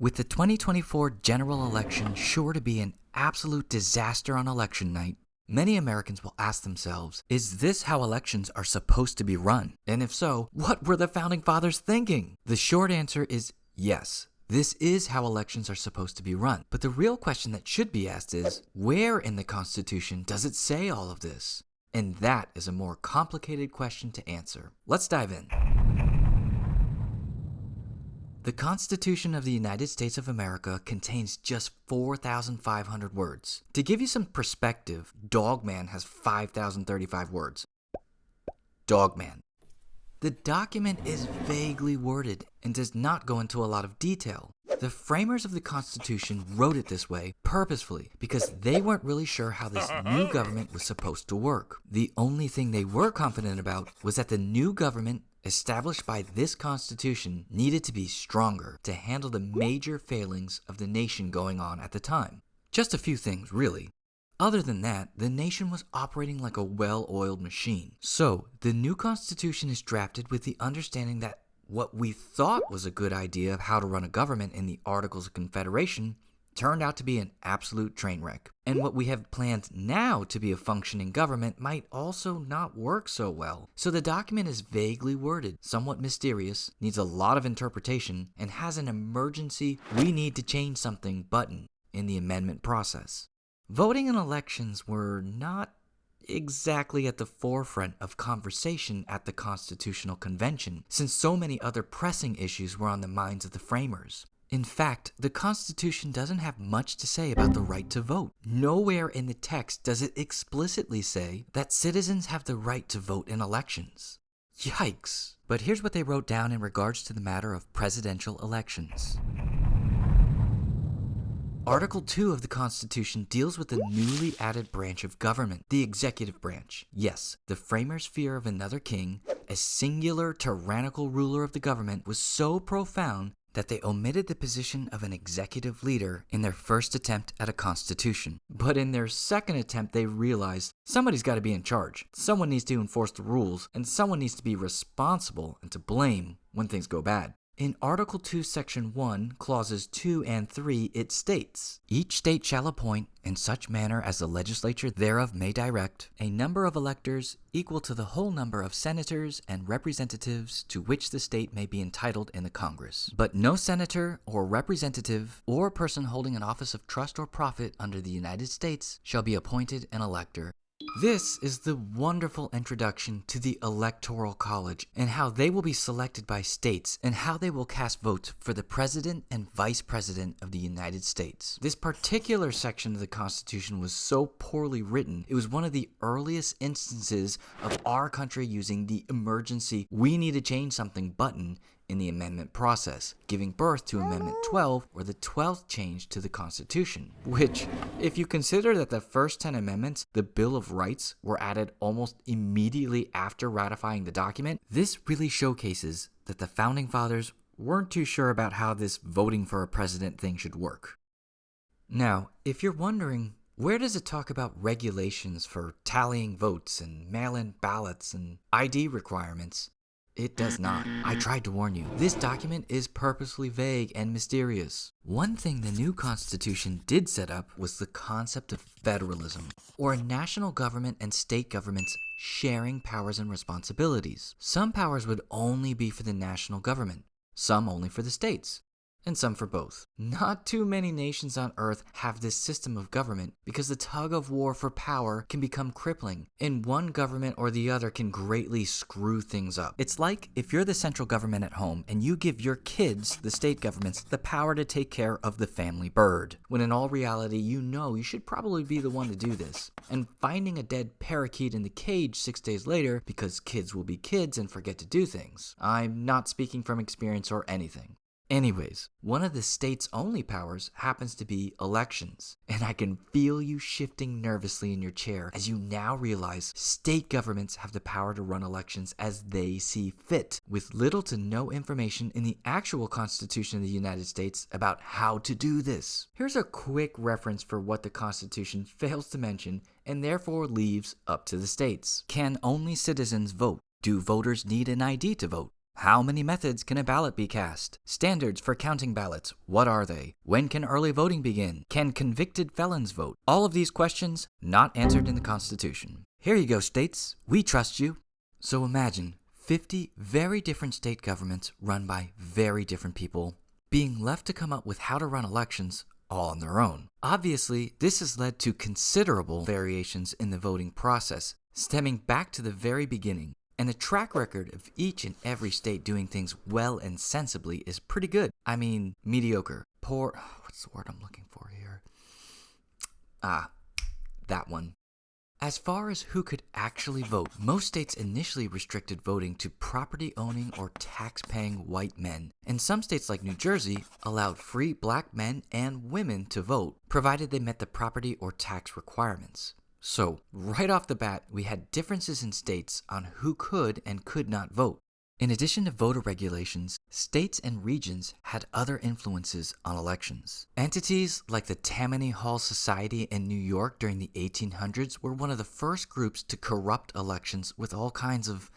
With the 2024 general election sure to be an absolute disaster on election night, many Americans will ask themselves, is this how elections are supposed to be run? And if so, what were the Founding Fathers thinking? The short answer is yes. This is how elections are supposed to be run. But the real question that should be asked is, where in the Constitution does it say all of this? And that is a more complicated question to answer. Let's dive in. The Constitution of the United States of America contains just 4,500 words. To give you some perspective, Dogman has 5,035 words. Dogman. The document is vaguely worded and does not go into a lot of detail. The framers of the Constitution wrote it this way purposefully because they weren't really sure how this new government was supposed to work. The only thing they were confident about was that the new government established by this Constitution needed to be stronger to handle the major failings of the nation going on at the time. Just a few things, really. Other than that, the nation was operating like a well-oiled machine. So, the new Constitution is drafted with the understanding that what we thought was a good idea of how to run a government in the Articles of Confederation turned out to be an absolute train wreck. And what we have planned now to be a functioning government might also not work so well. So the document is vaguely worded, somewhat mysterious, needs a lot of interpretation, and has an emergency "we need to change something" button in the amendment process. Voting in elections were not exactly at the forefront of conversation at the Constitutional Convention, since so many other pressing issues were on the minds of the framers. In fact, the Constitution doesn't have much to say about the right to vote. Nowhere in the text does it explicitly say that citizens have the right to vote in elections. Yikes! But here's what they wrote down in regards to the matter of presidential elections. Article 2 of the Constitution deals with the newly added branch of government, the executive branch. Yes, the framers' fear of another king, a singular tyrannical ruler of the government, was so profound that they omitted the position of an executive leader in their first attempt at a constitution. But in their second attempt, they realized somebody's got to be in charge. Someone needs to enforce the rules, and someone needs to be responsible and to blame when things go bad. In Article 2, Section 1, Clauses 2 and 3, it states, "Each state shall appoint, in such manner as the legislature thereof may direct, a number of electors equal to the whole number of senators and representatives to which the state may be entitled in the Congress. But no senator or representative or person holding an office of trust or profit under the United States shall be appointed an elector." This is the wonderful introduction to the Electoral College and how they will be selected by states and how they will cast votes for the President and Vice President of the United States. This particular section of the Constitution was so poorly written, it was one of the earliest instances of our country using the emergency "we need to change something" button in the amendment process, giving birth to Amendment 12, or the 12th change to the Constitution, which, if you consider that the first 10 amendments, the Bill of Rights, were added almost immediately after ratifying the document, this really showcases that the Founding Fathers weren't too sure about how this voting for a president thing should work. Now, if you're wondering, where does it talk about regulations for tallying votes and mail-in ballots and ID requirements? It does not. I tried to warn you. This document is purposely vague and mysterious. One thing the new Constitution did set up was the concept of federalism, or a national government and state governments sharing powers and responsibilities. Some powers would only be for the national government, some only for the states, and some for both. Not too many nations on Earth have this system of government because the tug of war for power can become crippling, and one government or the other can greatly screw things up. It's like if you're the central government at home and you give your kids, the state governments, the power to take care of the family bird, when in all reality you know you should probably be the one to do this. And finding a dead parakeet in the cage 6 days later because kids will be kids and forget to do things. I'm not speaking from experience or anything. Anyways, one of the state's only powers happens to be elections, and I can feel you shifting nervously in your chair as you now realize state governments have the power to run elections as they see fit, with little to no information in the actual Constitution of the United States about how to do this. Here's a quick reference for what the Constitution fails to mention and therefore leaves up to the states. Can only citizens vote? Do voters need an ID to vote? How many methods can a ballot be cast? Standards for counting ballots, what are they? When can early voting begin? Can convicted felons vote? All of these questions not answered in the Constitution. Here you go, states. We trust you. So imagine 50 very different state governments run by very different people being left to come up with how to run elections all on their own. Obviously, this has led to considerable variations in the voting process, stemming back to the very beginning. And the track record of each and every state doing things well and sensibly is pretty good. I mean, mediocre. Poor, what's the word I'm looking for here? That one. As far as who could actually vote, most states initially restricted voting to property-owning or tax-paying white men. And some states like New Jersey allowed free black men and women to vote, provided they met the property or tax requirements. So, right off the bat, we had differences in states on who could and could not vote. In addition to voter regulations, states and regions had other influences on elections. Entities like the Tammany Hall Society in New York during the 1800s were one of the first groups to corrupt elections with all kinds of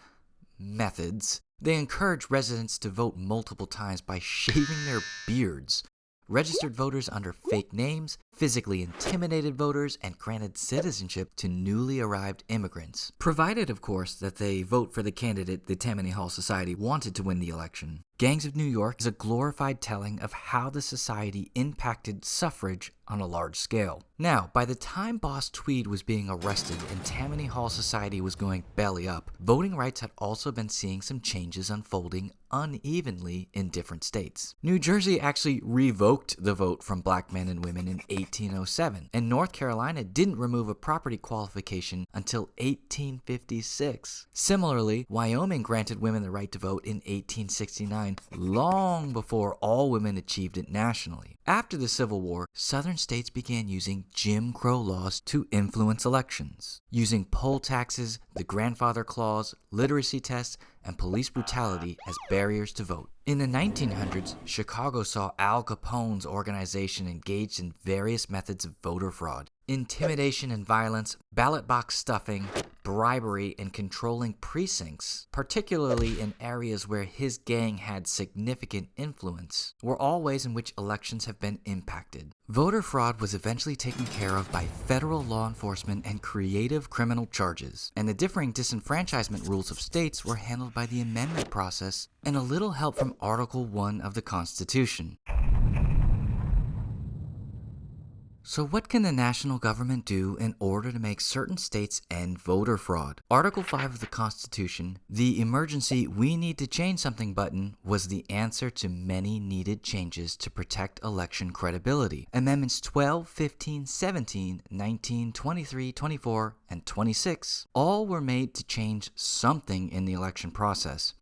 methods. They encouraged residents to vote multiple times by shaving their beards, registered voters under fake names, physically intimidated voters, and granted citizenship to newly arrived immigrants, provided, of course, that they vote for the candidate the Tammany Hall Society wanted to win the election. Gangs of New York is a glorified telling of how the society impacted suffrage on a large scale. Now, by the time Boss Tweed was being arrested and Tammany Hall Society was going belly up, voting rights had also been seeing some changes unfolding unevenly in different states. New Jersey actually revoked the vote from black men and women in 1807, and North Carolina didn't remove a property qualification until 1856. Similarly, Wyoming granted women the right to vote in 1869, long before all women achieved it nationally. After the Civil War, southern states began using Jim Crow laws to influence elections, using poll taxes, the grandfather clause, literacy tests, and police brutality as barriers to vote. In the 1900s, Chicago saw Al Capone's organization engaged in various methods of voter fraud. Intimidation and violence, ballot box stuffing, bribery, and controlling precincts, particularly in areas where his gang had significant influence, were all ways in which elections have been impacted. Voter fraud was eventually taken care of by federal law enforcement and creative criminal charges, and the differing disenfranchisement rules of states were handled by the amendment process and a little help from Article 1 of the Constitution. So what can the national government do in order to make certain states end voter fraud? Article 5 of the Constitution, the emergency "we need to change something" button, was the answer to many needed changes to protect election credibility. Amendments 12, 15, 17, 19, 23, 24, and 26 all were made to change something in the election process.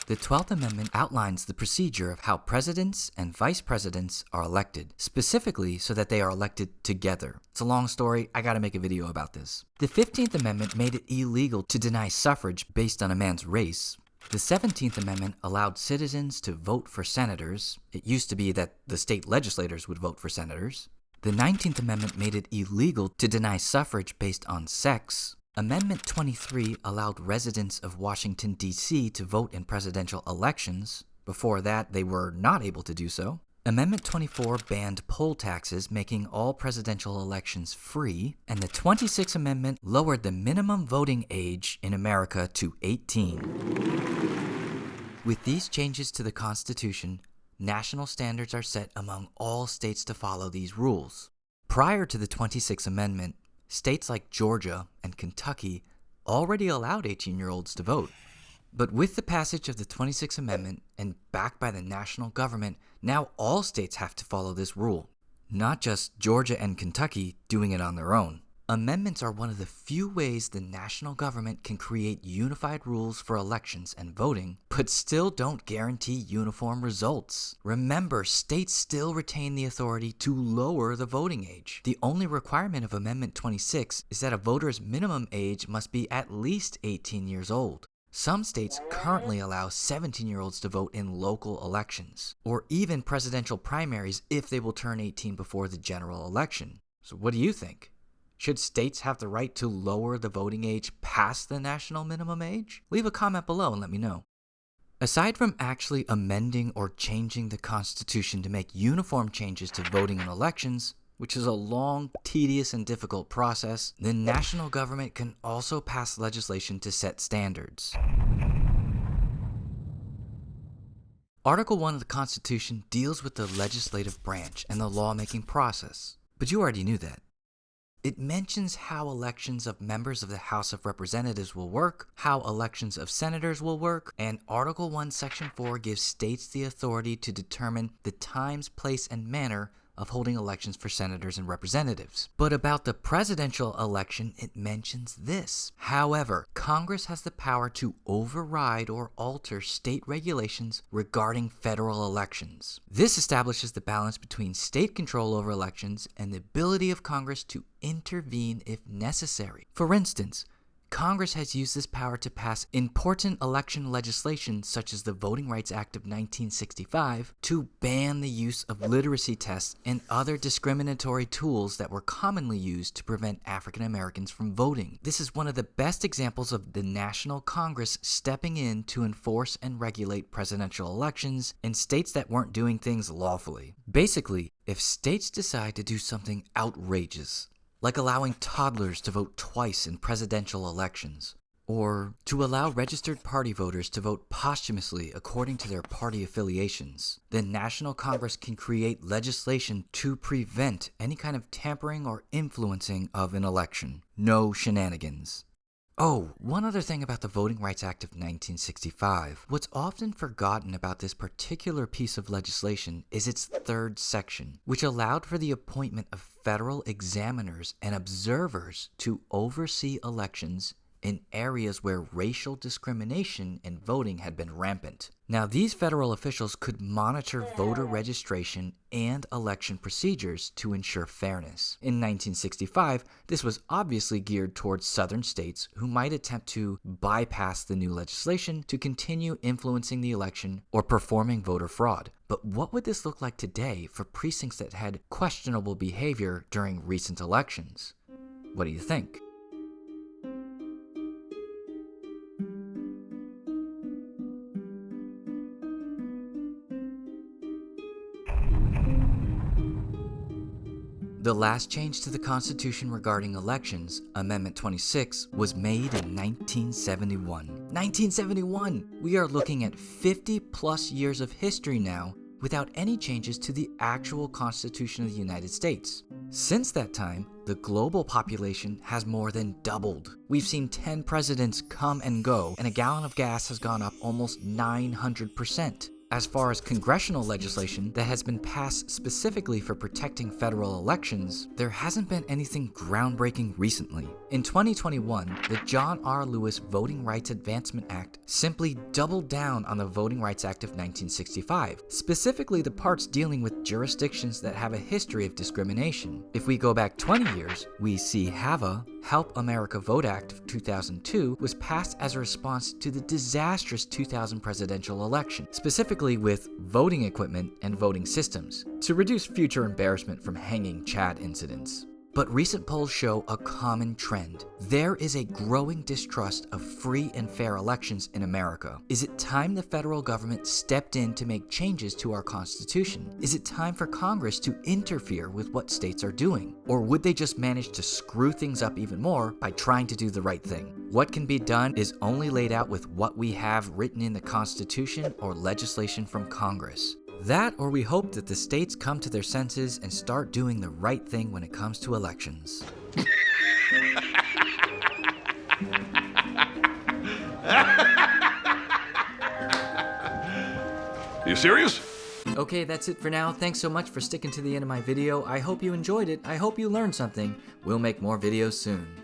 The 12th Amendment outlines the procedure of how presidents and vice presidents are elected, specifically so that they are elected together. It's a long story, I gotta make a video about this. The 15th Amendment made it illegal to deny suffrage based on a man's race. The 17th Amendment allowed citizens to vote for senators. It used to be that the state legislators would vote for senators. The 19th Amendment made it illegal to deny suffrage based on sex. Amendment 23 allowed residents of Washington, D.C. to vote in presidential elections. Before that, they were not able to do so. Amendment 24 banned poll taxes, making all presidential elections free. And the 26th Amendment lowered the minimum voting age in America to 18. With these changes to the Constitution, national standards are set among all states to follow these rules. Prior to the 26th Amendment, states like Georgia and Kentucky already allowed 18-year-olds to vote. But with the passage of the 26th Amendment and backed by the national government, now all states have to follow this rule, not just Georgia and Kentucky doing it on their own. Amendments are one of the few ways the national government can create unified rules for elections and voting, but still don't guarantee uniform results. Remember, states still retain the authority to lower the voting age. The only requirement of Amendment 26 is that a voter's minimum age must be at least 18 years old. Some states currently allow 17-year-olds to vote in local elections, or even presidential primaries if they will turn 18 before the general election. So what do you think? Should states have the right to lower the voting age past the national minimum age? Leave a comment below and let me know. Aside from actually amending or changing the Constitution to make uniform changes to voting in elections, which is a long, tedious, and difficult process, the national government can also pass legislation to set standards. Article 1 of the Constitution deals with the legislative branch and the lawmaking process, but you already knew that. It mentions how elections of members of the House of Representatives will work, how elections of senators will work, and Article 1, Section 4 gives states the authority to determine the times, place, and manner of holding elections for senators and representatives. But about the presidential election, it mentions this. However, Congress has the power to override or alter state regulations regarding federal elections. This establishes the balance between state control over elections and the ability of Congress to intervene if necessary. For instance, Congress has used this power to pass important election legislation such as the Voting Rights Act of 1965 to ban the use of literacy tests and other discriminatory tools that were commonly used to prevent African Americans from voting. This is one of the best examples of the National Congress stepping in to enforce and regulate presidential elections in states that weren't doing things lawfully. Basically, if states decide to do something outrageous, like allowing toddlers to vote twice in presidential elections, or to allow registered party voters to vote posthumously according to their party affiliations, the National Congress can create legislation to prevent any kind of tampering or influencing of an election. No shenanigans. Oh, one other thing about the Voting Rights Act of 1965. What's often forgotten about this particular piece of legislation is its third section, which allowed for the appointment of federal examiners and observers to oversee elections in areas where racial discrimination in voting had been rampant. Now, these federal officials could monitor voter registration and election procedures to ensure fairness. In 1965, this was obviously geared towards southern states who might attempt to bypass the new legislation to continue influencing the election or performing voter fraud. But what would this look like today for precincts that had questionable behavior during recent elections? What do you think? The last change to the Constitution regarding elections, Amendment 26, was made in 1971. 1971! We are looking at 50 plus years of history now without any changes to the actual Constitution of the United States. Since that time, the global population has more than doubled. We've seen 10 presidents come and go, and a gallon of gas has gone up almost 900%. As far as congressional legislation that has been passed specifically for protecting federal elections, there hasn't been anything groundbreaking recently. In 2021, the John R. Lewis Voting Rights Advancement Act simply doubled down on the Voting Rights Act of 1965, specifically the parts dealing with jurisdictions that have a history of discrimination. If we go back 20 years, we see HAVA, Help America Vote Act of 2002, was passed as a response to the disastrous 2000 presidential election, specifically with voting equipment and voting systems, to reduce future embarrassment from hanging Chad incidents. But recent polls show a common trend. There is a growing distrust of free and fair elections in America. Is it time the federal government stepped in to make changes to our Constitution? Is it time for Congress to interfere with what states are doing? Or would they just manage to screw things up even more by trying to do the right thing? What can be done is only laid out with what we have written in the Constitution or legislation from Congress. That, or we hope that the states come to their senses and start doing the right thing when it comes to elections. You serious? Okay, that's it for now. Thanks so much for sticking to the end of my video. I hope you enjoyed it. I hope you learned something. We'll make more videos soon.